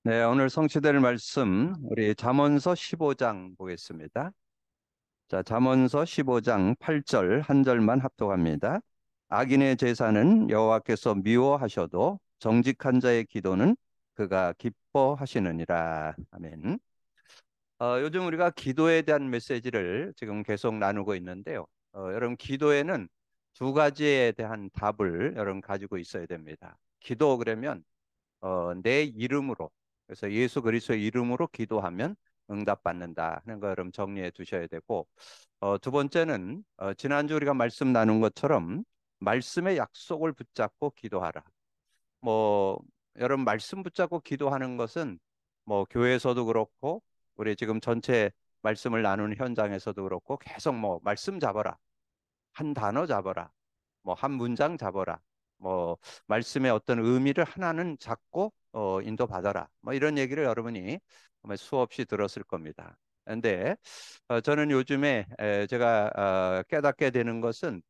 네, 오늘 성취될 말씀 우리 잠언서 15장 보겠습니다. 자, 잠언서 15장 8절 한 절만 합독합니다. 악인의 제사는 여호와께서 미워하셔도 정직한 자의 기도는 그가 기뻐하시느니라. 아멘. 요즘 우리가 기도에 대한 메시지를 지금 계속 나누고 있는데요. 여러분 기도에는 두 가지에 대한 답을 여러분 가지고 있어야 됩니다. 기도 그러면 내 이름으로, 그래서 예수 그리스도의 이름으로 기도하면 응답받는다 하는 거 여러분 정리해 두셔야 되고, 두 번째는 지난주 우리가 말씀 나눈 것처럼 말씀의 약속을 붙잡고 기도하라. 뭐 여러분 말씀 붙잡고 기도하는 것은 뭐 교회에서도 그렇고 우리 지금 전체 말씀을 나누는 현장에서도 그렇고 계속 뭐 말씀 잡아라, 한 단어 잡아라, 뭐 한 문장 잡아라. 뭐 말씀의 어떤 의미를 하나는 잡고 인도받아라. 뭐 이런 얘기를 여러분이 아마 수없이 들었을 겁니다. 그런데 저는 요즘에 제가 깨닫게 되는 것은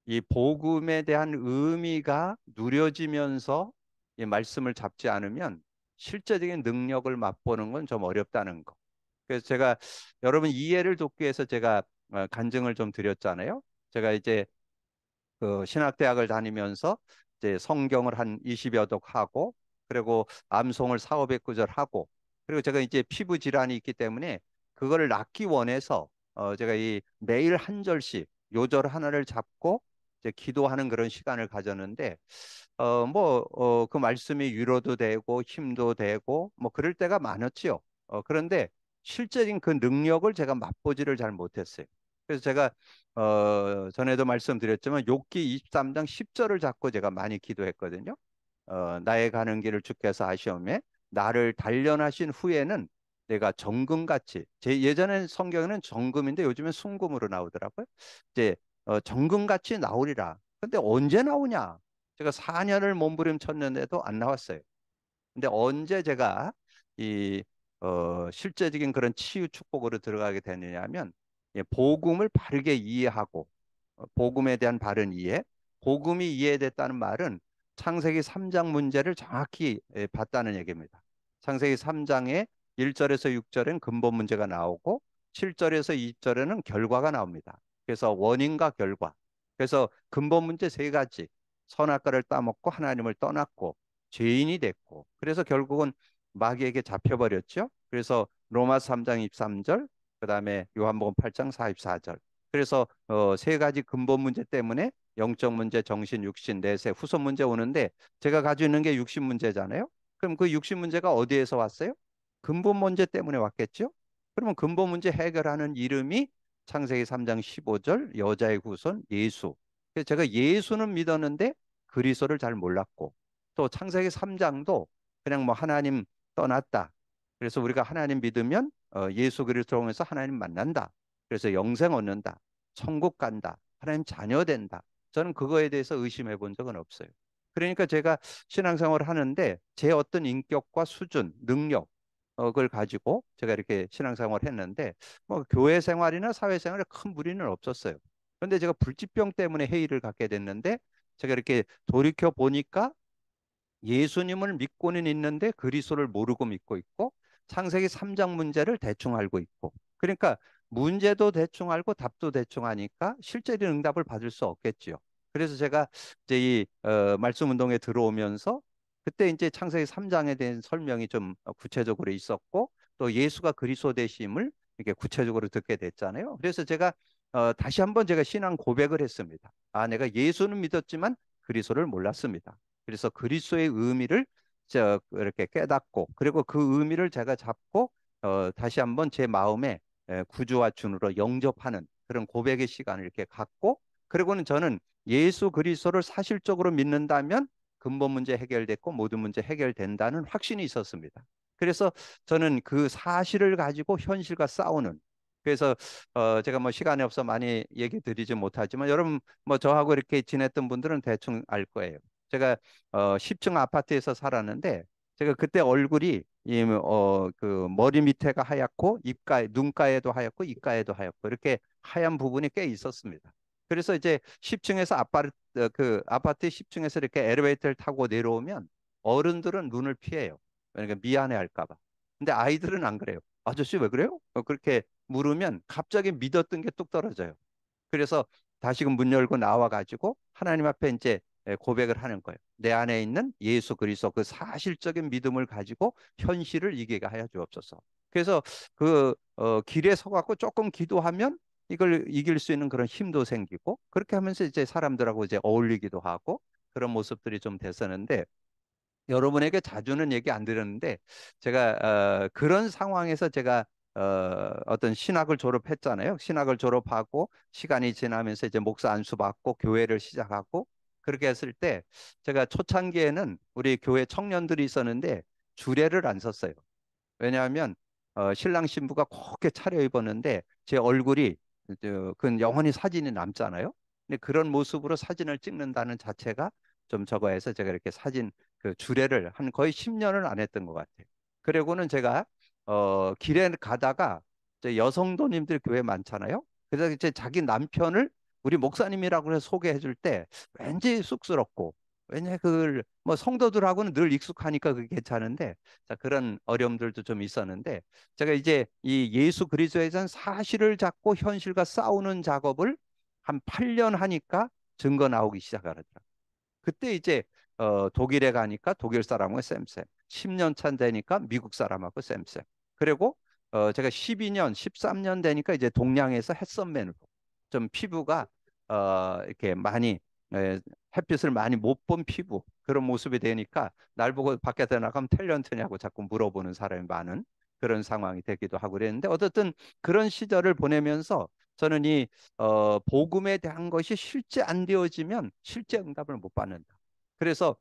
이 복음에 대한 의미가 누려지면서 이 말씀을 잡지 않으면 실제적인 능력을 맛보는 건 좀 어렵다는 거. 그래서 제가 여러분 이해를 돕기 위해서 제가 간증을 좀 드렸잖아요. 제가 이제 그 신학대학을 다니면서 이제 성경을 한 20여 독 하고, 그리고 암송을 4,500구절 하고, 그리고 제가 이제 피부 질환이 있기 때문에 그거를 낫기 원해서 제가 이 매일 한 절씩 요절 하나를 잡고 이제 기도하는 그런 시간을 가졌는데 그 말씀이 위로도 되고 힘도 되고 뭐 그럴 때가 많았지요. 그런데 실제적인 그 능력을 제가 맛보지를 잘 못했어요. 그래서 제가 전에도 말씀드렸지만 욥기 23장 10절을 잡고 제가 많이 기도했거든요. 나의 가는 길을 주께서 아시오매 나를 단련하신 후에는 내가 정금같이, 제 예전엔 성경에는 정금인데 요즘엔 순금으로 나오더라고요. 이제 정금같이 나오리라. 근데 언제 나오냐? 제가 4년을 몸부림쳤는데도 안 나왔어요. 근데 언제 제가 이 실제적인 그런 치유 축복으로 들어가게 되느냐면, 예, 복음을 바르게 이해하고 복음에 대한 바른 이해, 복음이 이해됐다는 말은 창세기 3장 문제를 정확히 봤다는 얘기입니다. 창세기 3장의 1절에서 6절엔 근본 문제가 나오고 7절에서 2절에는 결과가 나옵니다. 그래서 원인과 결과. 그래서 근본 문제 세 가지. 선악과를 따먹고 하나님을 떠났고 죄인이 됐고, 그래서 결국은 마귀에게 잡혀버렸죠. 그래서 로마 3장 23절, 그다음에 요한복음 8장 44절. 그래서 세 가지 근본 문제 때문에 영적 문제, 정신, 육신, 내세, 후손 문제 오는데, 제가 가지고 있는 게 육신 문제잖아요. 그럼 그 육신 문제가 어디에서 왔어요? 근본 문제 때문에 왔겠죠. 그러면 근본 문제 해결하는 이름이 창세기 3장 15절 여자의 후손 예수. 그래서 제가 예수는 믿었는데 그리스도를 잘 몰랐고, 또 창세기 3장도 그냥 뭐 하나님 떠났다. 그래서 우리가 하나님 믿으면 예수 그리스도 통해서 하나님 만난다. 그래서 영생 얻는다. 천국 간다. 하나님 자녀 된다. 저는 그거에 대해서 의심해 본 적은 없어요. 그러니까 제가 신앙생활을 하는데 제 어떤 인격과 수준, 능력, 그걸 가지고 제가 이렇게 신앙생활을 했는데 뭐 교회 생활이나 사회 생활에 큰 무리는 없었어요. 그런데 제가 불치병 때문에 회의를 갖게 됐는데, 제가 이렇게 돌이켜 보니까 예수님을 믿고는 있는데 그리스도를 모르고 믿고 있고, 창세기 3장 문제를 대충 알고 있고, 그러니까 문제도 대충 알고 답도 대충 하니까 실제로 응답을 받을 수 없겠지요. 그래서 제가 이제 이 말씀 운동에 들어오면서 그때 이제 창세기 3장에 대한 설명이 좀 구체적으로 있었고, 또 예수가 그리스도 되심을 이렇게 구체적으로 듣게 됐잖아요. 그래서 제가 다시 한번 제가 신앙 고백을 했습니다. 아, 내가 예수는 믿었지만 그리스도를 몰랐습니다. 그래서 그리스도의 의미를 이렇게 깨닫고, 그리고 그 의미를 제가 잡고 다시 한번 제 마음에 구주와 주로 영접하는 그런 고백의 시간을 이렇게 갖고, 그리고는 저는 예수 그리스도를 사실적으로 믿는다면 근본 문제 해결됐고 모든 문제 해결된다는 확신이 있었습니다. 그래서 저는 그 사실을 가지고 현실과 싸우는, 그래서 제가 뭐 시간이 없어 많이 얘기 드리지 못하지만 여러분 뭐 저하고 이렇게 지냈던 분들은 대충 알 거예요. 제가 10층 아파트에서 살았는데, 제가 그때 얼굴이 그 머리 밑에가 하얗고 입가에, 눈가에도 하얗고 입가에도 하얗고 이렇게 하얀 부분이 꽤 있었습니다. 그래서 이제 10층에서 그 아파트 10층에서 이렇게 엘리베이터를 타고 내려오면 어른들은 눈을 피해요. 그러니까 미안해 할까 봐. 근데 아이들은 안 그래요. 아저씨 왜 그래요? 그렇게 물으면 갑자기 믿었던 게 뚝 떨어져요. 그래서 다시금 문 열고 나와 가지고 하나님 앞에 이제 고백을 하는 거예요. 내 안에 있는 예수 그리스도 그 사실적인 믿음을 가지고 현실을 이기게 하여 주옵소서. 그래서 그 길에 서 갖고 조금 기도하면 이걸 이길 수 있는 그런 힘도 생기고 그렇게 하면서 이제 사람들하고 이제 어울리기도 하고 그런 모습들이 좀 됐었는데 여러분에게 자주는 얘기 안 드렸는데 제가 그런 상황에서 제가 어떤 신학을 졸업했잖아요. 신학을 졸업하고 시간이 지나면서 이제 목사 안수 받고 교회를 시작하고 그렇게 했을 때 제가 초창기에는 우리 교회 청년들이 있었는데 주례를 안 섰어요. 왜냐하면 신랑 신부가 곱게 차려입었는데 제 얼굴이 그 영원히 사진이 남잖아요. 근데 그런 모습으로 사진을 찍는다는 자체가 좀 저거 해서 제가 이렇게 사진 그 주례를 한 거의 10년을 안 했던 것 같아요. 그리고는 제가 길에 가다가 이제 여성도님들 교회 많잖아요. 그래서 이제 자기 남편을 우리 목사님이라고 해서 소개해 줄 때 왠지 쑥스럽고 왜냐 그걸 뭐 성도들하고는 늘 익숙하니까 그게 괜찮은데 자, 그런 어려움들도 좀 있었는데 제가 이제 이 예수 그리스도에 대한 사실을 잡고 현실과 싸우는 작업을 한 8년 하니까 증거 나오기 시작하더라고요. 그때 이제 독일에 가니까 독일 사람하고 쌤쌤, 10년 차 되니까 미국 사람하고 쌤쌤. 그리고 제가 12년, 13년 되니까 이제 동양에서 햇선맨으로 좀 피부가 이렇게 많이 에, 햇빛을 많이 못 본 피부 그런 모습이 되니까 날 보고 밖에 나가면 탤런트냐고 자꾸 물어보는 사람이 많은 그런 상황이 되기도 하고 그랬는데 어쨌든 그런 시절을 보내면서 저는 이 복음에 대한 것이 실제 안 되어지면 실제 응답을 못 받는다. 그래서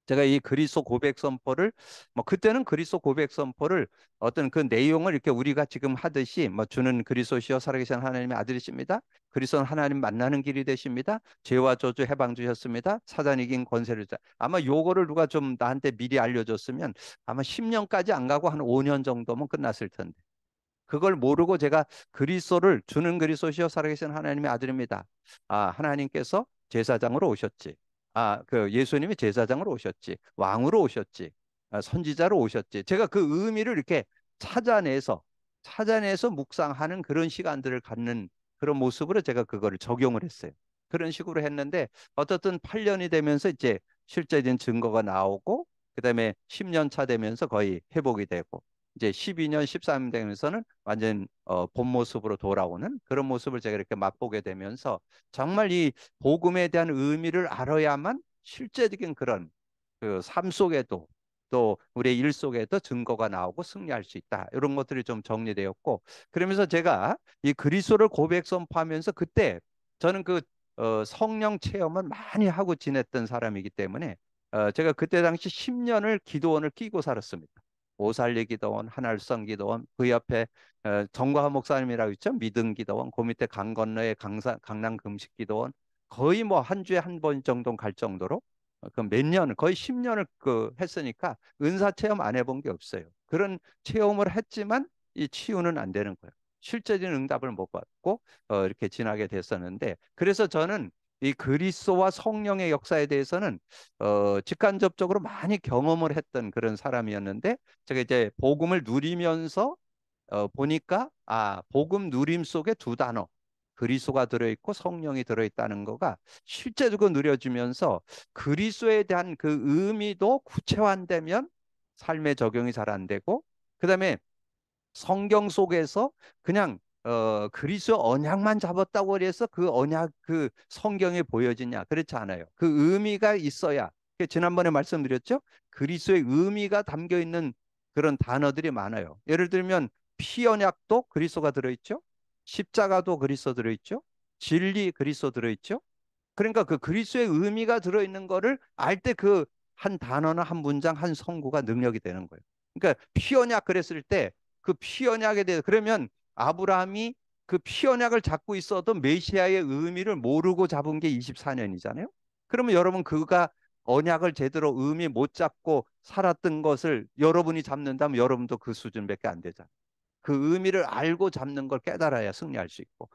제가 이 그리스도 고백 선포를 뭐 그때는 그리스도 고백 선포를 어떤 그 내용을 이렇게 우리가 지금 하듯이 뭐 주는 그리스도시여 살아계신 하나님의 아들이십니다. 그리스도는 하나님 만나는 길이 되십니다. 죄와 저주 해방 주셨습니다. 사단 이긴 권세를 자. 아마 요거를 누가 좀 나한테 미리 알려줬으면 아마 10년까지 안 가고 한 5년 정도면 끝났을 텐데. 그걸 모르고 제가 그리스도를 주는 그리스도시요 살아계신 하나님의 아들입니다. 아, 하나님께서 제사장으로 오셨지. 아, 그 예수님이 제사장으로 오셨지. 왕으로 오셨지. 아, 선지자로 오셨지. 제가 그 의미를 이렇게 찾아내서 묵상하는 그런 시간들을 갖는 그런 모습으로 제가 그거를 적용을 했어요. 그런 식으로 했는데 어떻든 8년이 되면서 이제 실제적인 증거가 나오고 그다음에 10년 차 되면서 거의 회복이 되고 이제 12년, 13년 되면서는 완전 본 모습으로 돌아오는 그런 모습을 제가 이렇게 맛보게 되면서 정말 이 복음에 대한 의미를 알아야만 실제적인 그런 그 삶 속에도 또 우리의 일 속에도 증거가 나오고 승리할 수 있다. 이런 것들이 좀 정리되었고 그러면서 제가 이 그리스도를 고백 선포하면서 그때 저는 그 성령 체험을 많이 하고 지냈던 사람이기 때문에 제가 그때 당시 10년을 기도원을 끼고 살았습니다. 오살리 기도원, 한알성 기도원, 그 옆에 정과하 목사님이라고 있죠. 믿음 기도원, 그 밑에 강 건너에 강남 금식 기도원, 거의 뭐 한 주에 한 번 정도 갈 정도로 그 몇 년, 거의 10년을 그 했으니까 은사 체험 안 해본 게 없어요. 그런 체험을 했지만 이 치유는 안 되는 거예요. 실제적인 응답을 못 받고 이렇게 지나게 됐었는데 그래서 저는 이 그리스도와 성령의 역사에 대해서는 직간접적으로 많이 경험을 했던 그런 사람이었는데 제가 이제 복음을 누리면서 보니까 아 복음 누림 속에 두 단어 그리스도가 들어있고 성령이 들어있다는 거가 실제적으로 누려지면서 그리스도에 대한 그 의미도 구체화되면 삶에 적용이 잘 안 되고 그다음에 성경 속에서 그냥 그리스도 언약만 잡았다고 해서 그 언약 그 성경에 보여지냐 그렇지 않아요. 그 의미가 있어야 지난번에 말씀드렸죠. 그리스도의 의미가 담겨 있는 그런 단어들이 많아요. 예를 들면 피 언약도 그리스도가 들어있죠. 십자가도 그리스도 들어있죠. 진리 그리스도 들어있죠. 그러니까 그 그리스도의 의미가 들어있는 거를 알 때 그 한 단어나 한 문장 한 성구가 능력이 되는 거예요. 그러니까 피언약 그랬을 때 그 피언약에 대해서 그러면 아브라함이 그 피언약을 잡고 있어도 메시아의 의미를 모르고 잡은 게 24년이잖아요. 그러면 여러분 그가 언약을 제대로 의미 못 잡고 살았던 것을 여러분이 잡는다면 여러분도 그 수준밖에 안 되잖아요. 그 의미를 알고 잡는 걸 깨달아야 승리할 수 있고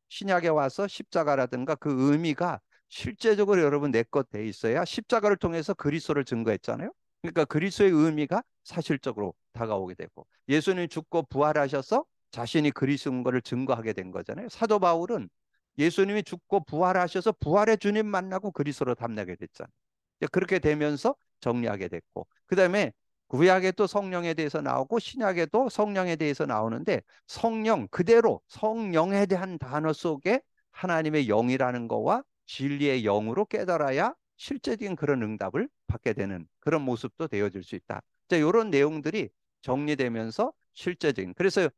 신약에 와서 십자가라든가 그 의미가 실제적으로 여러분 내 것 돼 있어야 십자가를 통해서 그리스도를 증거했잖아요. 그러니까 그리스도의 의미가 사실적으로 다가오게 되고 예수님이 죽고 부활하셔서 자신이 그리스도인 것을 증거하게 된 거잖아요. 사도 바울은 예수님이 죽고 부활하셔서 부활의 주님 만나고 그리스도로 담나게 됐잖아요. 그렇게 되면서 정리하게 됐고 그다음에 구약에 또 성령에 대해서 나오고 신약에도 성령에 대해서 나오는데 성령 그대로 성령에 대한 단어 속에 하나님의 영이라는 거와 진리의 영으로 깨달아야 실제적인 그런 응답을 받게 되는 그런 모습도 되어질 수 있다. 자, 이런 내용들이 정리되면서 실제적인 그래서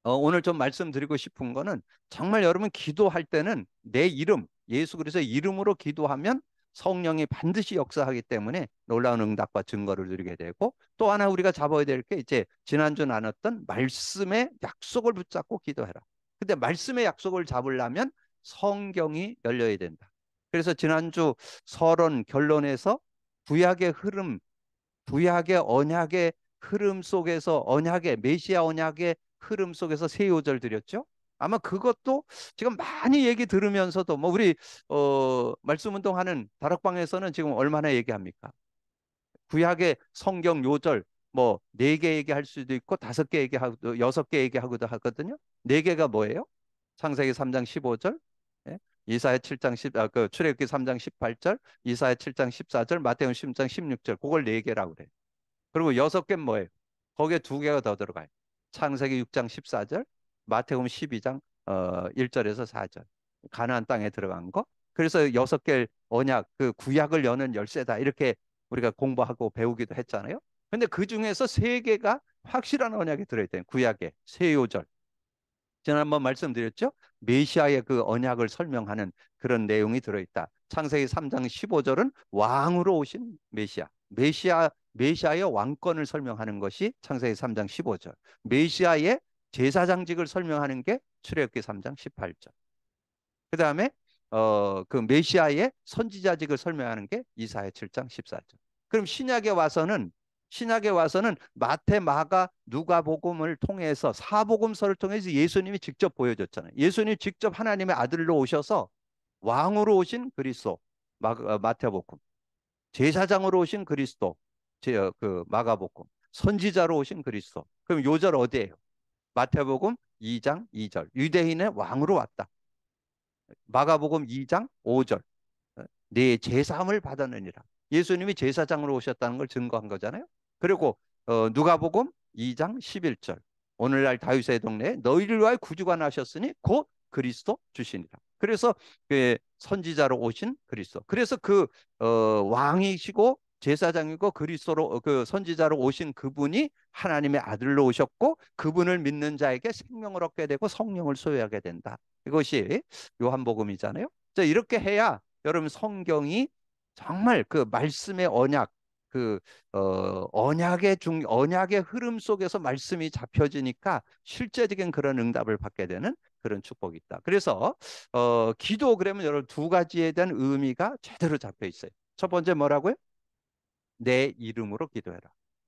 오늘 좀 말씀드리고 싶은 거는 정말 여러분 기도할 때는 내 이름, 예수 그리스도의 이름으로 기도하면 성령이 반드시 역사하기 때문에 놀라운 응답과 증거를 누리게 되고 또 하나 우리가 잡아야 될 게 이제 지난주 나눴던 말씀의 약속을 붙잡고 기도해라. 근데 말씀의 약속을 잡으려면 성경이 열려야 된다. 그래서 지난주 서론 결론에서 구약의 흐름 구약의 언약의 흐름 속에서 언약의 메시아 언약의 흐름 속에서 세 요절 드렸죠. 아마 그것도 지금 많이 얘기 들으면서도 뭐 우리 말씀 운동하는 다락방에서는 지금 얼마나 얘기합니까? 구약의 성경 요절 뭐 네 개 얘기할 수도 있고 다섯 개 얘기하고 여섯 개 얘기하고도 하거든요. 네 개가 뭐예요? 창세기 3장 15절, 예? 이사야 7장 10, 그 출애굽기 3장 18절, 이사야 7장 14절, 마태복음 10장 16절. 그걸 네 개라고 그래요. 그리고 여섯 개는 뭐예요? 거기에 두 개가 더 들어가요. 창세기 6장 14절, 마태복음 12장 1절에서 4절. 가나안 땅에 들어간 거. 그래서 여섯 개 언약, 그 구약을 여는 열쇠다. 이렇게 우리가 공부하고 배우기도 했잖아요. 근데 그 중에서 세 개가 확실한 언약이 들어있대요. 구약에 세 요절. 지난번 말씀드렸죠? 메시아의 그 언약을 설명하는 그런 내용이 들어있다. 창세기 3장 15절은 왕으로 오신 메시아. 메시아의 왕권을 설명하는 것이 창세기 3장 15절. 메시아의 제사장직을 설명하는 게 출애굽기 3장 18절. 그다음에 그 메시아의 선지자직을 설명하는 게 이사야 7장 14절. 그럼 신약에 와서는 마태, 마가, 누가복음을 통해서 사복음서를 통해서 예수님이 직접 보여줬잖아요. 예수님이 직접 하나님의 아들로 오셔서 왕으로 오신 그리스도 마태복음, 제사장으로 오신 그리스도 그 마가복음, 선지자로 오신 그리스도. 그럼 요절 어디예요? 마태복음 2장 2절. 유대인의 왕으로 왔다. 마가복음 2장 5절. 네 제사함을 받았느니라. 예수님이 제사장으로 오셨다는 걸 증거한 거잖아요. 그리고 누가복음 2장 11절. 오늘날 다윗의 동네에 너희를 위하여 구주가 나셨으니 곧 그리스도 주시니라. 그래서 그 선지자로 오신 그리스도. 그래서 그 왕이시고 제사장이고 그리스도로 그 선지자로 오신 그분이 하나님의 아들로 오셨고 그분을 믿는 자에게 생명을 얻게 되고 성령을 소유하게 된다. 이것이 요한복음이잖아요. 자, 이렇게 해야 여러분 성경이 정말 그 말씀의 언약 그 언약의 흐름 속에서 말씀이 잡혀지니까 실제적인 그런 응답을 받게 되는 그런 축복이 있다. 그래서 기도 그러면 여러분 두 가지에 대한 의미가 제대로 잡혀 있어요. 첫 번째 뭐라고요? 내 이름으로 기도해라.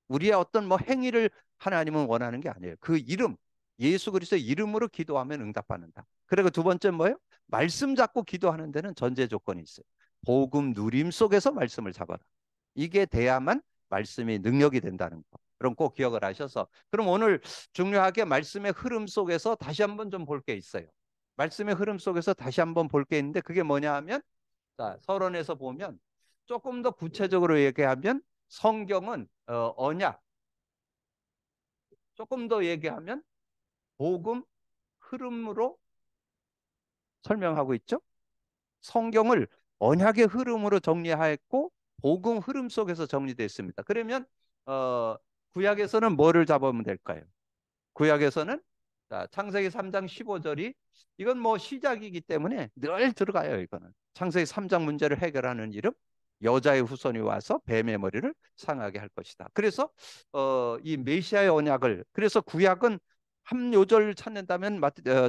우리의 어떤 뭐 행위를 하나님은 원하는 게 아니에요. 그 이름, 예수 그리스도의 이름으로 기도하면 응답받는다. 그리고 두 번째 뭐예요? 말씀 잡고 기도하는 데는 전제 조건이 있어요. 복음 누림 속에서 말씀을 잡아라. 이게 돼야만 말씀이 능력이 된다는 거. 그럼 꼭 기억을 하셔서. 그럼 오늘 중요하게 말씀의 흐름 속에서 다시 한번 좀 볼 게 있어요. 말씀의 흐름 속에서 다시 한번 볼 게 있는데 그게 뭐냐 하면 자, 서론에서 보면 조금 더 구체적으로 얘기하면 성경은 언약, 조금 더 얘기하면 복음 흐름으로 설명하고 있죠. 성경을 언약의 흐름으로 정리하였고 복음 흐름 속에서 정리되어 있습니다. 그러면 어, 구약에서는 뭐를 잡으면 될까요? 구약에서는 자, 창세기 3장 15절이 이건 뭐 시작이기 때문에 늘 들어가요. 이거는 창세기 3장 문제를 해결하는 이름 여자의 후손이 와서 뱀의 머리를 상하게 할 것이다. 그래서 이 메시아의 언약을 그래서 구약은 한 요절 찾는다면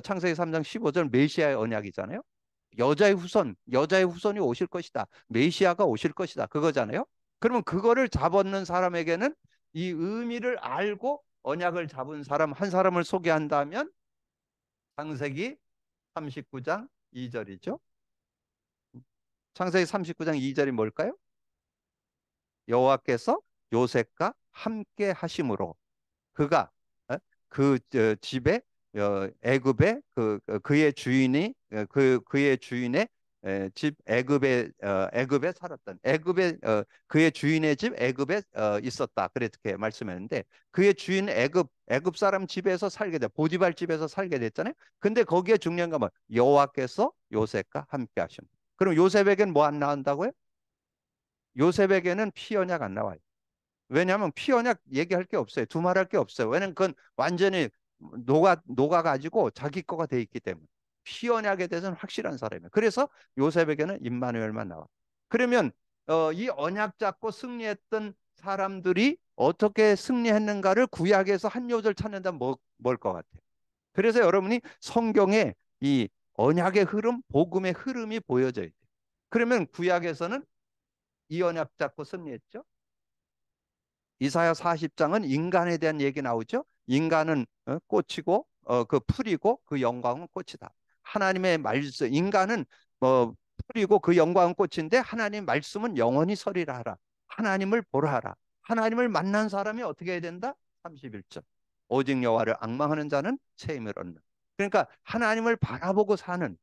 창세기 3장 15절 메시아의 언약이잖아요. 여자의 후손이 오실 것이다. 메시아가 오실 것이다. 그거잖아요. 그러면 그거를 잡았는 사람에게는 이 의미를 알고 언약을 잡은 사람 한 사람을 소개한다면 창세기 39장 2절이죠. 창세기 39장 2절이 뭘까요? 여호와께서 요셉과 함께 하심으로 그가 집에 애굽의 그의 주인이 그의 주인의 집 애굽에 살았던 애굽의 그의 주인의 집 애굽에 있었다 그렇게 말씀했는데 그의 주인 애굽 사람 집에서 살게 돼 보디발 집에서 살게 됐잖아요. 근데 거기에 중요한 건 뭐 여호와께서 요셉과 함께 하심. 그럼 요셉에게는 뭐 안 나온다고요? 요셉에게는 피 언약 안 나와요. 왜냐하면 피 언약 얘기할 게 없어요. 두말할 게 없어요. 왜냐면 그건 완전히 녹아가지고 자기 거가 돼 있기 때문에 피 언약에 대해서는 확실한 사람이에요. 그래서 요셉에게는 임마누엘만 나와. 그러면 이 언약 잡고 승리했던 사람들이 어떻게 승리했는가를 구약에서 한 요절 찾는다면 뭘 것 같아요? 그래서 여러분이 성경에 이 언약의 흐름, 복음의 흐름이 보여져야 돼요. 그러면 구약에서는 이 언약 잡고 승리했죠. 이사야 40장은 인간에 대한 얘기 나오죠. 인간은 꽃이고 그 풀이고 그 영광은 꽃이다. 하나님의 말씀 인간은 풀이고 그 영광은 꽃인데 하나님 말씀은 영원히 서리라 하라. 하나님을 보라 하라. 하나님을 만난 사람이 어떻게 해야 된다? 31절. 오직 여호와를 앙망하는 자는 새 힘을 얻는. 그러니까 하나님을 바라보고 사는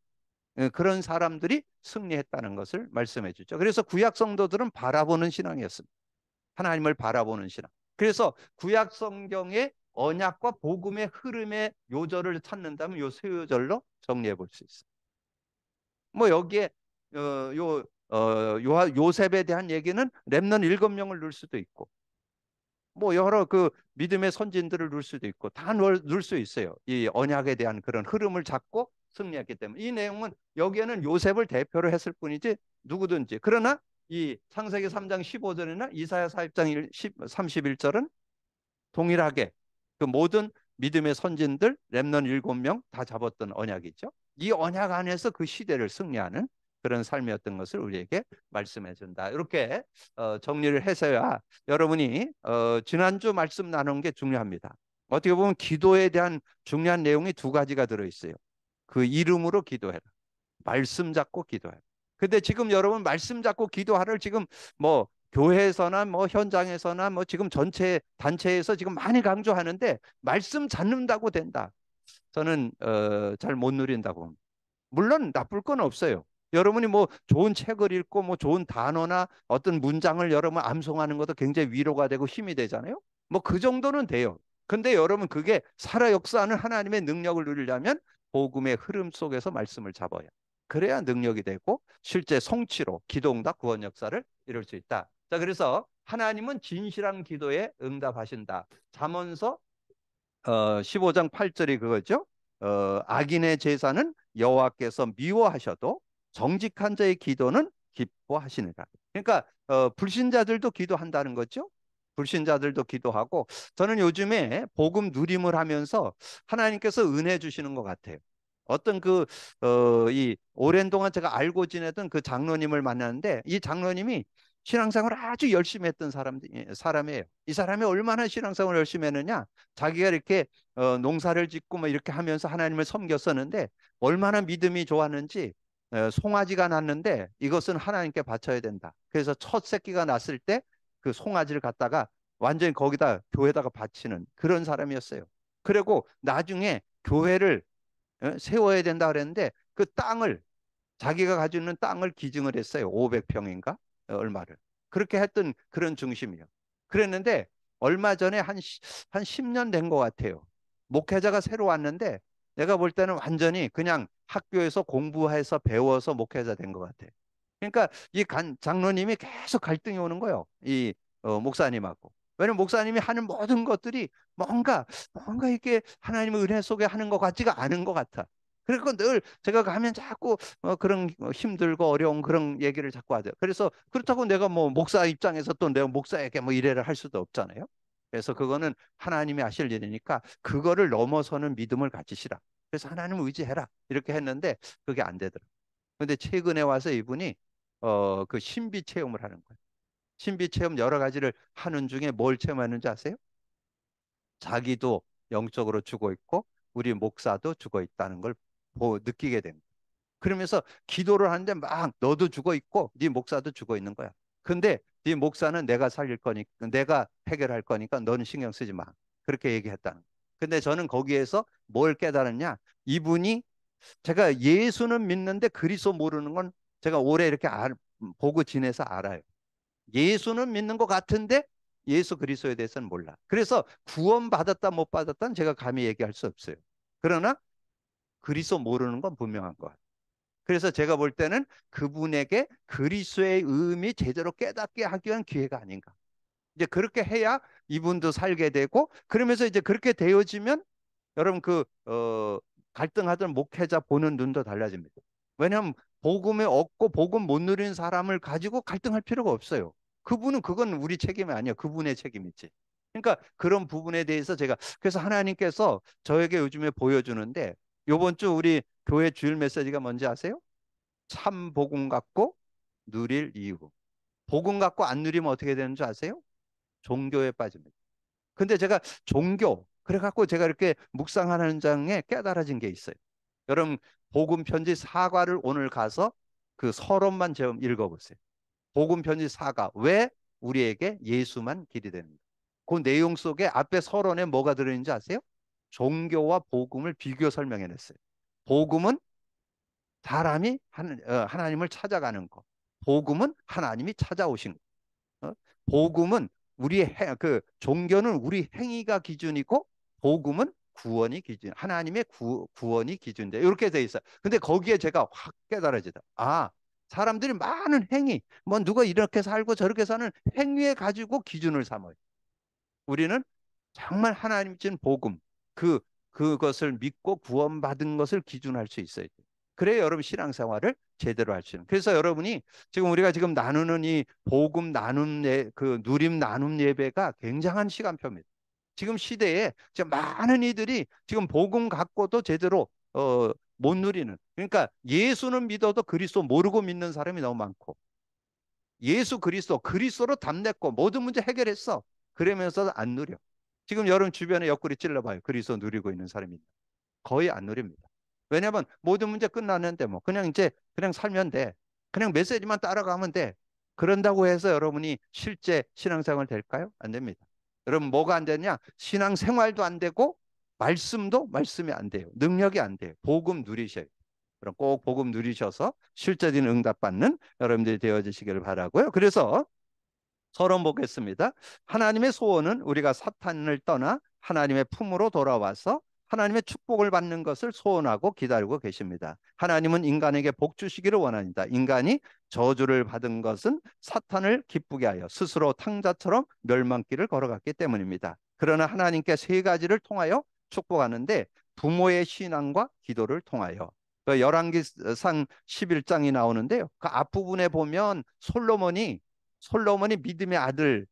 그런 사람들이 승리했다는 것을 말씀해 주죠. 그래서 구약 성도들은 바라보는 신앙이었습니다. 하나님을 바라보는 신앙. 그래서 구약 성경의 언약과 복음의 흐름의 요절을 찾는다면 요 세 요절로 정리해 볼 수 있어요. 뭐 여기에 요셉에 대한 얘기는 렘넌트 7명을 넣을 수도 있고 뭐 여러 그 믿음의 선진들을 넣을 수도 있고 다 넣을 수 있어요. 이 언약에 대한 그런 흐름을 잡고 승리했기 때문에 이 내용은 여기에는 요셉을 대표로 했을 뿐이지 누구든지 그러나 이 창세기 3장 15절이나 이사야 4장 31절은 동일하게 그 모든 믿음의 선진들 렘넌트 7명 다 잡았던 언약이죠. 이 언약 안에서 그 시대를 승리하는 그런 삶이었던 것을 우리에게 말씀해 준다. 이렇게 정리를 해서야 여러분이 지난주 말씀 나눈 게 중요합니다. 어떻게 보면 기도에 대한 중요한 내용이 두 가지가 들어있어요. 그 이름으로 기도해라. 말씀 잡고 기도해라. 근데 지금 여러분 말씀 잡고 기도하를 지금 뭐 교회에서나 뭐 현장에서나 뭐 지금 전체 단체에서 지금 많이 강조하는데 말씀 잡는다고 된다. 저는 잘 못 누린다고 봅니다. 물론 나쁠 건 없어요. 여러분이 뭐 좋은 책을 읽고 뭐 좋은 단어나 어떤 문장을 여러분 암송하는 것도 굉장히 위로가 되고 힘이 되잖아요. 뭐 그 정도는 돼요. 근데 여러분 그게 살아 역사하는 하나님의 능력을 누리려면 복음의 흐름 속에서 말씀을 잡아야. 그래야 능력이 되고 실제 성취로 기도응답 구원 역사를 이룰 수 있다. 자, 그래서 하나님은 진실한 기도에 응답하신다. 잠언서 15장 8절이 그거죠. 악인의 제사는 여호와께서 미워하셔도 정직한 자의 기도는 기뻐하시니라. 그러니까 불신자들도 기도한다는 거죠. 불신자들도 기도하고 저는 요즘에 복음 누림을 하면서 하나님께서 은혜 주시는 것 같아요. 어떤 이 오랜 동안 제가 알고 지내던 그 장로님을 만났는데 이 장로님이 신앙생활을 아주 열심히 했던 사람이에요. 이 사람이 얼마나 신앙생활을 열심히 했느냐? 자기가 이렇게 농사를 짓고 뭐 이렇게 하면서 하나님을 섬겼었는데 얼마나 믿음이 좋았는지 송아지가 났는데 이것은 하나님께 바쳐야 된다. 그래서 첫 새끼가 났을 때 그 송아지를 갖다가 완전히 거기다 교회다가 바치는 그런 사람이었어요. 그리고 나중에 교회를 세워야 된다 그랬는데 그 땅을 자기가 가지고 있는 땅을 기증을 했어요. 500평인가 얼마를. 그렇게 했던 그런 중심이요. 그랬는데 얼마 전에 한 10년 된 것 같아요. 목회자가 새로 왔는데 내가 볼 때는 완전히 그냥 학교에서 공부해서 배워서 목회자 된 것 같아요. 그러니까 이 장로님이 계속 갈등이 오는 거예요. 이 목사님하고. 왜냐면 목사님이 하는 모든 것들이 뭔가 이게 하나님의 은혜 속에 하는 것 같지가 않은 것 같아. 그리고 늘 제가 가면 자꾸 그런 힘들고 어려운 그런 얘기를 자꾸 하죠. 그래서 그렇다고 내가 뭐 목사 입장에서 또 내가 목사에게 뭐 이래를 할 수도 없잖아요. 그래서 그거는 하나님이 하실 일이니까 그거를 넘어서는 믿음을 가지시라. 그래서 하나님을 의지해라. 이렇게 했는데 그게 안 되더라고요. 근데 최근에 와서 이분이 그 신비 체험을 하는 거예요. 신비 체험 여러 가지를 하는 중에 뭘 체험하는지 아세요? 자기도 영적으로 죽어 있고 우리 목사도 죽어 있다는 걸 느끼게 됩니다. 그러면서 기도를 하는데 막 너도 죽어 있고 네 목사도 죽어 있는 거야. 근데 네 목사는 내가 살릴 거니까, 내가 해결할 거니까 너는 신경 쓰지 마. 그렇게 얘기했다는. 근데 저는 거기에서 뭘 깨달았냐? 이분이, 제가 예수는 믿는데 그리스도 모르는 건 제가 오래 이렇게 보고 지내서 알아요. 예수는 믿는 것 같은데 예수 그리스도에 대해서는 몰라. 그래서 구원 받았다 못 받았다는 제가 감히 얘기할 수 없어요. 그러나 그리스도 모르는 건 분명한 것 같아요. 그래서 제가 볼 때는 그분에게 그리스도의 의미 제대로 깨닫게 하기 위한 기회가 아닌가. 이제 그렇게 해야 이분도 살게 되고, 그러면서 이제 그렇게 되어지면 여러분 갈등하던 목회자 보는 눈도 달라집니다. 왜냐하면 복음에 없고 복음 못 누리는 사람을 가지고 갈등할 필요가 없어요. 그분은, 그건 우리 책임이 아니야. 그분의 책임이지. 그러니까 그런 부분에 대해서 제가, 그래서 하나님께서 저에게 요즘에 보여주는데, 요번 주 우리 교회 주일 메시지가 뭔지 아세요? 참 복음 갖고 누릴 이유. 복음 갖고 안 누리면 어떻게 되는 줄 아세요? 종교에 빠집니다. 근데 제가 종교, 그래갖고 제가 이렇게 묵상하는 장에 깨달아진 게 있어요. 여러분, 복음 편지 사과를 오늘 가서 그 서론만 좀 읽어보세요. 복음 편지 사과, 왜 우리에게 예수만 길이 됩니다. 그 내용 속에 앞에 서론에 뭐가 들어있는지 아세요? 종교와 복음을 비교 설명해냈어요. 복음은 사람이 하나님을 찾아가는 거. 복음은 하나님이 찾아오신 거. 복음은 그 종교는 우리 행위가 기준이고, 복음은 구원이 기준, 하나님의 구원이 기준돼. 이렇게 돼 있어요. 근데 거기에 제가 확 깨달아지다. 아, 사람들이 많은 행위, 뭐 누가 이렇게 살고 저렇게 사는 행위에 가지고 기준을 삼아요. 우리는 정말 하나님 준 복음, 그것을 믿고 구원받은 것을 기준할 수 있어야 돼요. 그래야 여러분 신앙생활을 제대로 할 수 있는. 그래서 여러분이 지금 우리가 지금 나누는 이 복음 나눔 그 누림 나눔 예배가 굉장한 시간표입니다. 지금 시대에 지금 많은 이들이 지금 복음 갖고도 제대로 못 누리는. 그러니까 예수는 믿어도 그리스도 모르고 믿는 사람이 너무 많고, 예수 그리스도로 답냈고 모든 문제 해결했어. 그러면서 안 누려. 지금 여러분 주변에 옆구리 찔러봐요. 그리스도 누리고 있는 사람이 거의 안 누립니다. 왜냐하면 모든 문제 끝났는데 뭐 그냥 이제 그냥 살면 돼. 그냥 메시지만 따라가면 돼. 그런다고 해서 여러분이 실제 신앙생활 될까요? 안 됩니다. 여러분 뭐가 안 되냐? 신앙생활도 안 되고 말씀도 말씀이 안 돼요. 능력이 안 돼요. 복음 누리셔야 돼요. 그럼 꼭 복음 누리셔서 실제적인 응답받는 여러분들이 되어지시기를 바라고요. 그래서 서론 보겠습니다. 하나님의 소원은 우리가 사탄을 떠나 하나님의 품으로 돌아와서 하나님의 축복을 받는 것을 소원하고 기다리고 계십니다. 하나님은 인간에게 복 주시기를 원합니다. 인간이 저주를 받은 것은 사탄을 기쁘게 하여 스스로 탕자처럼 멸망길을 걸어갔기 때문입니다. 그러나 하나님께 세 가지를 통하여 축복하는데, 부모의 신앙과 기도를 통하여. 그 열왕기상 11장이 나오는데요. 그 앞부분에 보면 솔로몬이 믿음의 아들,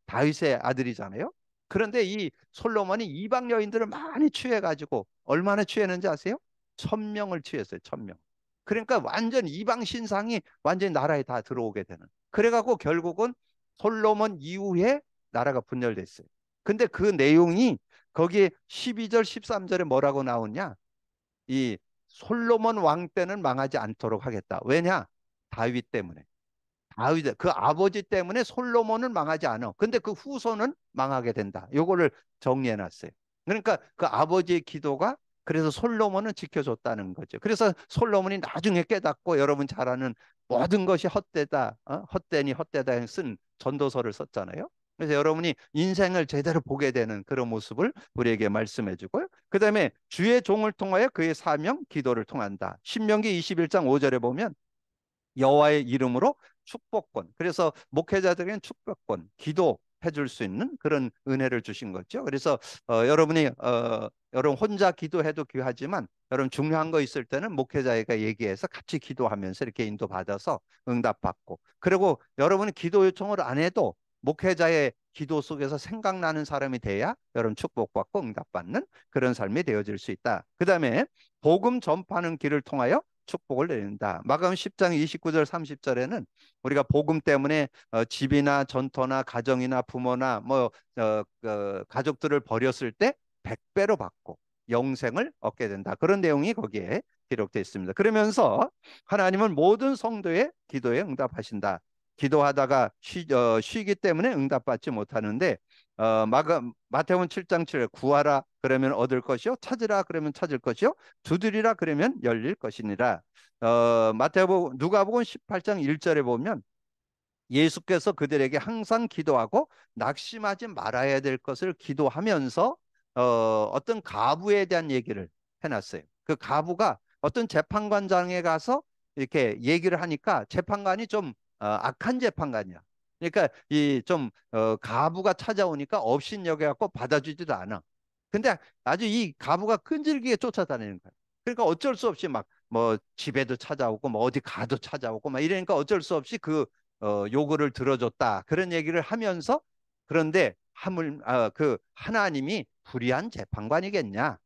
다윗의 아들이잖아요. 그런데 이 솔로몬이 이방 여인들을 많이 취해가지고 얼마나 취했는지 아세요? 1000명을 취했어요. 1000명. 그러니까 완전 이방 신상이 완전히 나라에 다 들어오게 되는. 그래갖고 결국은 솔로몬 이후에 나라가 분열됐어요. 근데 그 내용이 거기에 12절, 13절에 뭐라고 나오냐? 이 솔로몬 왕 때는 망하지 않도록 하겠다. 왜냐? 다윗 때문에. 다윗 그 아버지 때문에 솔로몬은 망하지 않아. 근데 그 후손은 망하게 된다. 요거를 정리해 놨어요. 그러니까 그 아버지의 기도가 그래서 솔로몬은 지켜줬다는 거죠. 그래서 솔로몬이 나중에 깨닫고 여러분 잘 아는 모든 것이 헛되다, 헛되니 헛되다 쓴 전도서를 썼잖아요. 그래서 여러분이 인생을 제대로 보게 되는 그런 모습을 우리에게 말씀해 주고요. 그 다음에 주의 종을 통하여 그의 사명, 기도를 통한다. 신명기 21장 5절에 보면 여호와의 이름으로 축복권. 그래서 목회자들에게는 축복권, 기도해 줄 수 있는 그런 은혜를 주신 거죠. 그래서 여러분 혼자 기도해도 귀하지만 여러분 중요한 거 있을 때는 목회자가 얘기해서 같이 기도하면서 이렇게 인도받아서 응답받고, 그리고 여러분이 기도 요청을 안 해도 목회자의 기도 속에서 생각나는 사람이 돼야 여러분 축복받고 응답받는 그런 삶이 되어질 수 있다. 그 다음에 복음 전파하는 길을 통하여 축복을 내린다. 마가음 10장 29절 30절에는 우리가 복음 때문에 집이나 전토나 가정이나 부모나 가족들을 버렸을 때 100배로 받고 영생을 얻게 된다. 그런 내용이 거기에 기록되어 있습니다. 그러면서 하나님은 모든 성도의 기도에 응답하신다. 기도하다가 쉬기 때문에 응답받지 못하는데 마태복음 7장 7절 구하라 그러면 얻을 것이요 찾으라 그러면 찾을 것이요 두드리라 그러면 열릴 것이니라. 누가복음 18장 1절에 보면 예수께서 그들에게 항상 기도하고 낙심하지 말아야 될 것을 기도하면서 어떤 가부에 대한 얘기를 해놨어요. 그 가부가 어떤 재판관장에 가서 이렇게 얘기를 하니까 재판관이 좀 악한 재판관이야. 그러니까 이 좀 가부가 찾아오니까 업신여겨갖고 받아주지도 않아. 근데 아주 이 가부가 끈질기게 쫓아다니는 거야. 그러니까 어쩔 수 없이 막 뭐 집에도 찾아오고 뭐 어디 가도 찾아오고 막 이러니까 어쩔 수 없이 그 요구를 들어줬다. 그런 얘기를 하면서 그런데 그 하나님이 불의한 재판관이겠냐?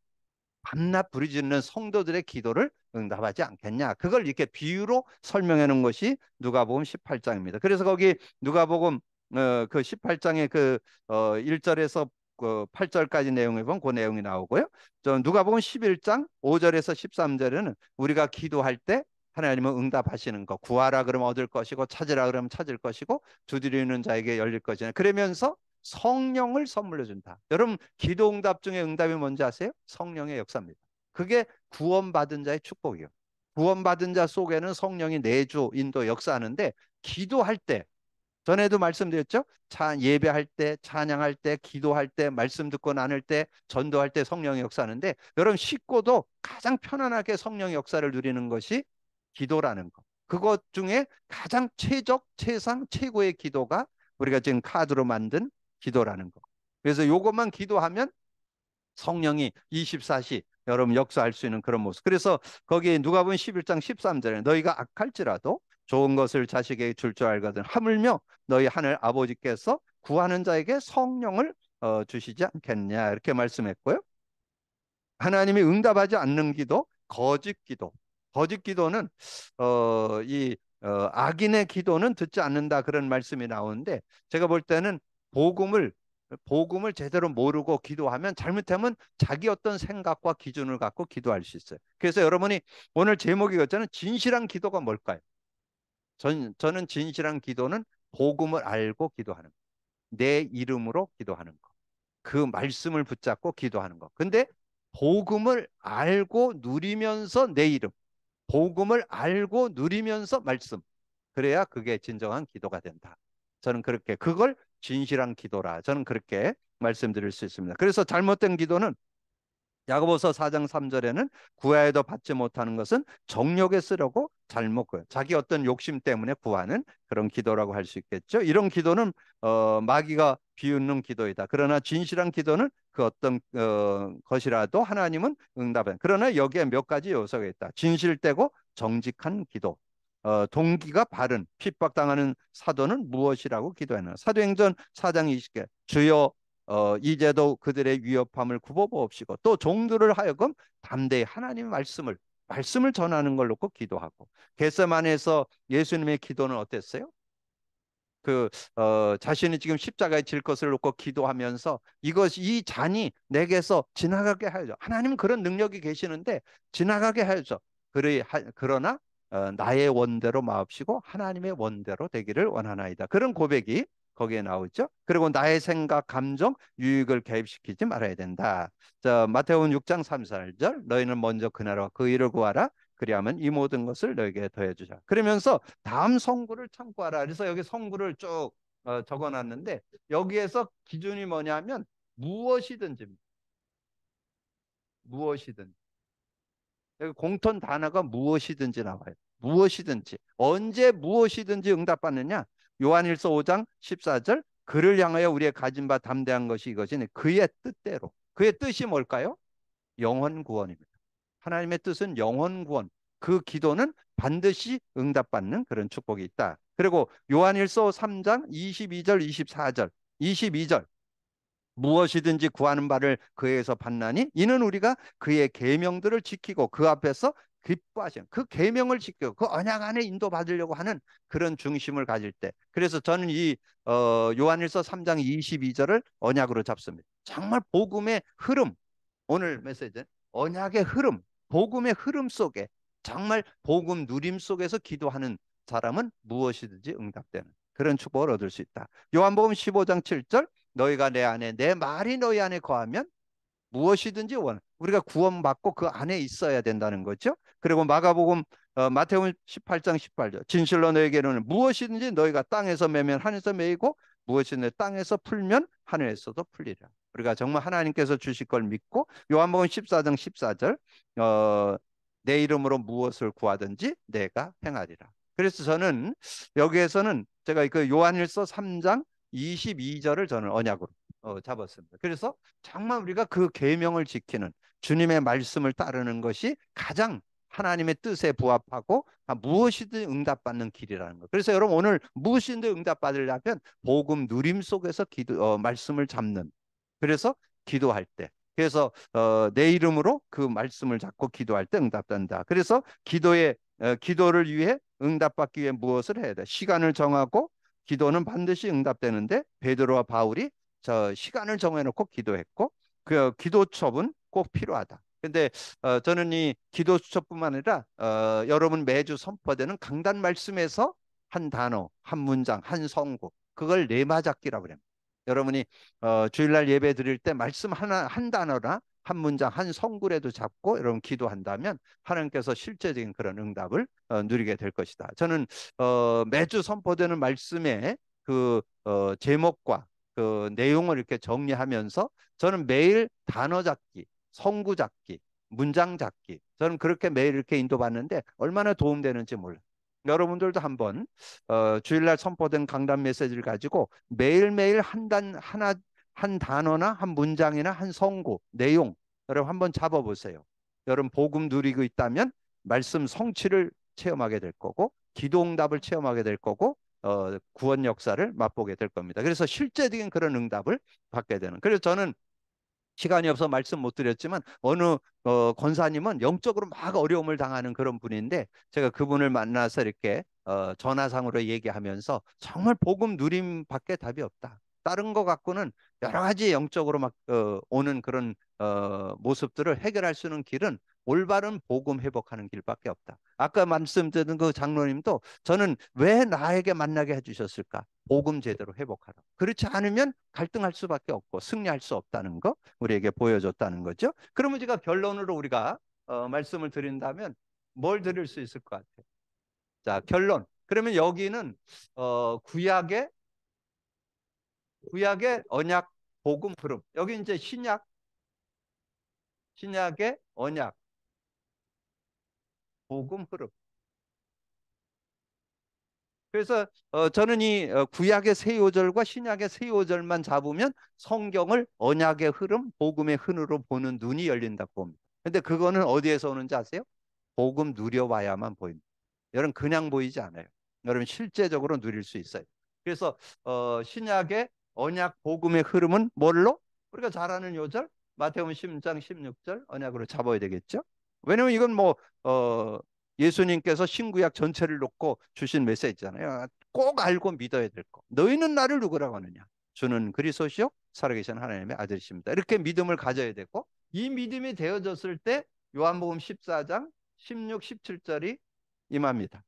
밤낮 부르짖는 성도들의 기도를 응답하지 않겠냐? 그걸 이렇게 비유로 설명해 놓은 것이 누가복음 18장입니다. 그래서 거기 누가복음 그 18장의 그 1절에서 그 8절까지 내용을 보면 그 내용이 나오고요. 저 누가복음 11장 5절에서 13절에는 우리가 기도할 때 하나님은 응답하시는 거. 구하라 그러면 얻을 것이고 찾으라 그러면 찾을 것이고 두드리는 자에게 열릴 것이냐. 그러면서 성령을 선물로 준다. 여러분 기도 응답 중에 응답이 뭔지 아세요? 성령의 역사입니다. 그게 구원받은 자의 축복이요. 구원받은 자 속에는 성령이 내주 인도 역사하는데 기도할 때 전에도 말씀드렸죠? 예배할 때, 찬양할 때, 기도할 때, 말씀 듣고 나눌 때, 전도할 때 성령의 역사하는데 여러분 쉽고도 가장 편안하게 성령의 역사를 누리는 것이 기도라는 것. 그것 중에 가장 최상, 최고의 기도가 우리가 지금 카드로 만든 기도라는 거. 그래서 이것만 기도하면 성령이 24시 여러분 역사할 수 있는 그런 모습. 그래서 거기 누가복음 11장 13절에 너희가 악할지라도 좋은 것을 자식에게 줄 줄 알거든 하물며 너희 하늘 아버지께서 구하는 자에게 성령을 주시지 않겠냐 이렇게 말씀했고요. 하나님이 응답하지 않는 기도, 거짓 기도. 거짓 기도는 악인의 기도는 듣지 않는다 그런 말씀이 나오는데 제가 볼 때는 복음을 복음을 제대로 모르고 기도하면 잘못하면 자기 어떤 생각과 기준을 갖고 기도할 수 있어요. 그래서 여러분이 오늘 제목이 었잖아요. 진실한 기도가 뭘까요? 저는 진실한 기도는 복음을 알고 기도하는 거. 내 이름으로 기도하는 거. 그 말씀을 붙잡고 기도하는 거. 근데 복음을 알고 누리면서 내 이름, 복음을 알고 누리면서 말씀. 그래야 그게 진정한 기도가 된다. 저는 그렇게 그걸 진실한 기도라. 저는 그렇게 말씀드릴 수 있습니다. 그래서 잘못된 기도는 야고보서 4장 3절에는 구하여도 받지 못하는 것은 정욕에 쓰려고 잘못 구해요. 자기 어떤 욕심 때문에 구하는 그런 기도라고 할 수 있겠죠. 이런 기도는 마귀가 비웃는 기도이다. 그러나 진실한 기도는 그 어떤 것이라도 하나님은 응답해. 그러나 여기에 몇 가지 요소가 있다. 진실되고 정직한 기도. 동기가 바른 핍박당하는 사도는 무엇이라고 기도하나. 사도행전 4장 20개 주여 이제도 그들의 위협함을 굽어보옵시고 또 종들을 하여금 담대히 하나님의 말씀을 전하는 걸 놓고 기도하고 겟세마네에서 예수님의 기도는 어땠어요? 자신이 지금 십자가에 질 것을 놓고 기도하면서 이 잔이 내게서 지나가게 하여줘. 하나님은 그런 능력이 계시는데 지나가게 하여줘. 그러나 나의 원대로 마옵시고 하나님의 원대로 되기를 원하나이다. 그런 고백이 거기에 나오죠. 그리고 나의 생각, 감정, 유익을 개입시키지 말아야 된다. 자, 마태복음 6장 3, 4절 너희는 먼저 그 나라와 그 일을 구하라. 그리하면 이 모든 것을 너에게 더해주자. 그러면서 다음 성구를 참고하라. 그래서 여기 성구를 쭉 적어놨는데 여기에서 기준이 뭐냐면 무엇이든지 무엇이든 여기 공통 단어가 무엇이든지 나와요. 무엇이든지 언제 무엇이든지 응답받느냐? 요한일서 5장 14절 그를 향하여 우리의 가진 바 담대한 것이 이것이니 그의 뜻대로 그의 뜻이 뭘까요? 영혼 구원입니다. 하나님의 뜻은 영혼 구원. 그 기도는 반드시 응답받는 그런 축복이 있다. 그리고 요한일서 3장 22절 24절 22절 무엇이든지 구하는 바를 그에게서 받나니 이는 우리가 그의 계명들을 지키고 그 앞에서 기뻐하시는 그 계명을 지키고 그 언약 안에 인도받으려고 하는 그런 중심을 가질 때 그래서 저는 이 요한일서 3장 22절을 언약으로 잡습니다. 정말 복음의 흐름 오늘 메시지는 언약의 흐름 복음의 흐름 속에 정말 복음 누림 속에서 기도하는 사람은 무엇이든지 응답되는 그런 축복을 얻을 수 있다. 요한복음 15장 7절 너희가 내 안에 내 말이 너희 안에 거하면 무엇이든지 우리가 구원받고 그 안에 있어야 된다는 거죠. 그리고 마태복음 18장 18절 진실로 너에게는 무엇이든지 너희가 땅에서 매면 하늘에서 매이고 무엇이든지 땅에서 풀면 하늘에서도 풀리라. 우리가 정말 하나님께서 주실 걸 믿고 요한복음 14장 14절 내 이름으로 무엇을 구하든지 내가 행하리라. 그래서 저는 여기에서는 제가 그 요한일서 3장 22절을 저는 언약으로 잡았습니다. 그래서 정말 우리가 그 계명을 지키는 주님의 말씀을 따르는 것이 가장 하나님의 뜻에 부합하고 무엇이든 응답받는 길이라는 거. 그래서 여러분 오늘 무엇이든 응답받으려면 복음 누림 속에서 말씀을 잡는. 그래서 기도할 때. 그래서 내 이름으로 그 말씀을 잡고 기도할 때 응답된다. 그래서 기도를 위해 응답받기 위해 무엇을 해야 돼? 시간을 정하고 기도는 반드시 응답되는데 베드로와 바울이 저 시간을 정해놓고 기도했고 그 기도첩은 꼭 필요하다. 근데 저는 이 기도수첩뿐만 아니라 여러분 매주 선포되는 강단 말씀에서 한 단어, 한 문장, 한 성구 그걸 레마잡기라고 그래요. 여러분이 주일날 예배 드릴 때 말씀 하나 한 단어나 한 문장, 한 성구라도 잡고 여러분 기도한다면 하나님께서 실제적인 그런 응답을 누리게 될 것이다. 저는 매주 선포되는 말씀의 그 제목과 그 내용을 이렇게 정리하면서 저는 매일 단어 잡기, 성구 잡기, 문장 잡기 저는 그렇게 매일 이렇게 인도받는데 얼마나 도움되는지 몰라요. 여러분들도 한번 주일날 선포된 강단 메시지를 가지고 매일매일 한 단어나 한 문장이나 한 성구, 내용 여러분 한번 잡아보세요. 여러분 복음 누리고 있다면 말씀 성취를 체험하게 될 거고 기도응답을 체험하게 될 거고 구원 역사를 맛보게 될 겁니다. 그래서 실제적인 그런 응답을 받게 되는. 그래서 저는 시간이 없어 말씀 못 드렸지만 어느 권사님은 영적으로 막 어려움을 당하는 그런 분인데 제가 그분을 만나서 이렇게 전화상으로 얘기하면서 정말 복음 누림 밖에 답이 없다. 다른 거 갖고는 여러 가지 영적으로 막 오는 그런 모습들을 해결할 수 있는 길은 올바른 복음 회복하는 길밖에 없다. 아까 말씀드린 그 장로님도 저는 왜 나에게 만나게 해주셨을까? 복음 제대로 회복하라. 그렇지 않으면 갈등할 수밖에 없고 승리할 수 없다는 거 우리에게 보여줬다는 거죠. 그러면 제가 결론으로 우리가 말씀을 드린다면 뭘 드릴 수 있을 것 같아요? 자, 결론. 그러면 여기는 구약의 언약 복음 흐름. 여기 이제 신약의 언약 복음 흐름. 그래서 저는 이 구약의 세 요절과 신약의 세 요절만 잡으면 성경을 언약의 흐름, 복음의 흐름으로 보는 눈이 열린다고 봅니다. 근데 그거는 어디에서 오는지 아세요? 복음 누려봐야만 보입니다. 여러분 그냥 보이지 않아요. 여러분 실제적으로 누릴 수 있어요. 그래서 신약의 언약 복음의 흐름은 뭘로? 우리가 잘 아는 요절 마태복음 10장 16절 언약으로 잡아야 되겠죠. 왜냐면 이건 예수님께서 신구약 전체를 놓고 주신 메시지잖아요. 꼭 알고 믿어야 될 거. 너희는 나를 누구라고 하느냐? 주는 그리스도시요 살아계신 하나님의 아들이십니다. 이렇게 믿음을 가져야 되고 이 믿음이 되어졌을 때 요한복음 14장 16, 17절이 임합니다.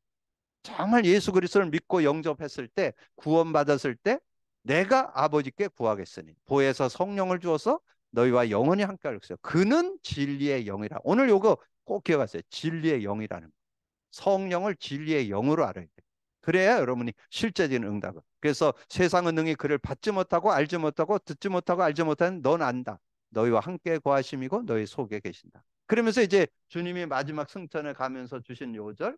정말 예수 그리스도를 믿고 영접했을 때 구원받았을 때 내가 아버지께 구하겠으니 보혜사 성령을 주어서 너희와 영원히 함께 하겠어요. 그는 진리의 영이라. 오늘 요거 꼭 기억하세요. 진리의 영이라는 거. 성령을 진리의 영으로 알아야 돼요. 그래야 여러분이 실제적인 응답을. 그래서 세상은 능히 그를 받지 못하고 알지 못하고 듣지 못하고 알지 못하는 넌 안다. 너희와 함께 거하심이고 너희 속에 계신다. 그러면서 이제 주님이 마지막 승천에 가면서 주신 요절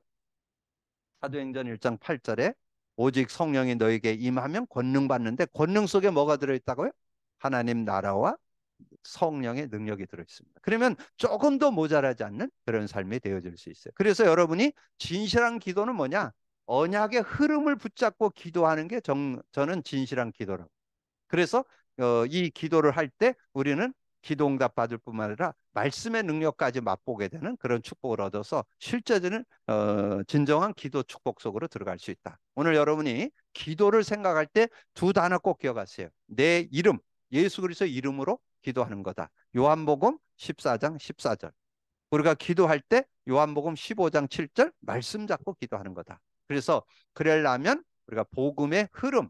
사도행전 1장 8절에 오직 성령이 너에게 임하면 권능 받는데 권능 속에 뭐가 들어있다고요? 하나님 나라와 성령의 능력이 들어있습니다. 그러면 조금 더 모자라지 않는 그런 삶이 되어질 수 있어요. 그래서 여러분이 진실한 기도는 뭐냐? 언약의 흐름을 붙잡고 기도하는 게 저는 진실한 기도라고. 그래서 이 기도를 할 때 우리는 기도응답 받을 뿐만 아니라 말씀의 능력까지 맛보게 되는 그런 축복을 얻어서 실제적인 진정한 기도 축복 속으로 들어갈 수 있다. 오늘 여러분이 기도를 생각할 때 두 단어 꼭 기억하세요. 내 이름, 예수 그리스도 이름으로 기도하는 거다. 요한복음 14장 14절. 우리가 기도할 때 요한복음 15장 7절 말씀 잡고 기도하는 거다. 그래서 그러려면 우리가 복음의 흐름,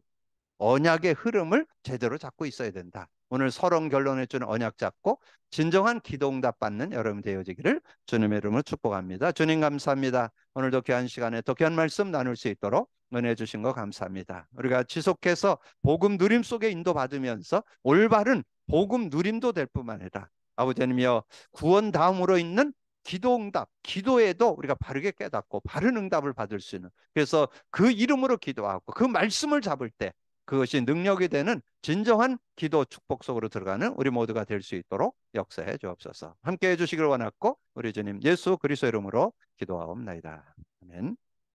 언약의 흐름을 제대로 잡고 있어야 된다. 오늘 서론 결론해 주는 언약 잡고 진정한 기도응답 받는 여러분 되어지기를 주님의 이름으로 축복합니다. 주님 감사합니다. 오늘도 귀한 시간에 더 귀한 말씀 나눌 수 있도록 은혜 주신 거 감사합니다. 우리가 지속해서 복음 누림 속에 인도받으면서 올바른 복음 누림도 될 뿐만 아니라 아버지 하나님이여 구원 다음으로 있는 기도응답, 기도에도 우리가 바르게 깨닫고 바른 응답을 받을 수 있는, 그래서 그 이름으로 기도하고 그 말씀을 잡을 때 그것이 능력이 되는 진정한 기도 축복 속으로 들어가는 우리 모두가 될 수 있도록 역사해 주옵소서. 함께 해주시길 원하고 우리 주님 예수 그리스도 이름으로 기도하옵나이다. 아멘.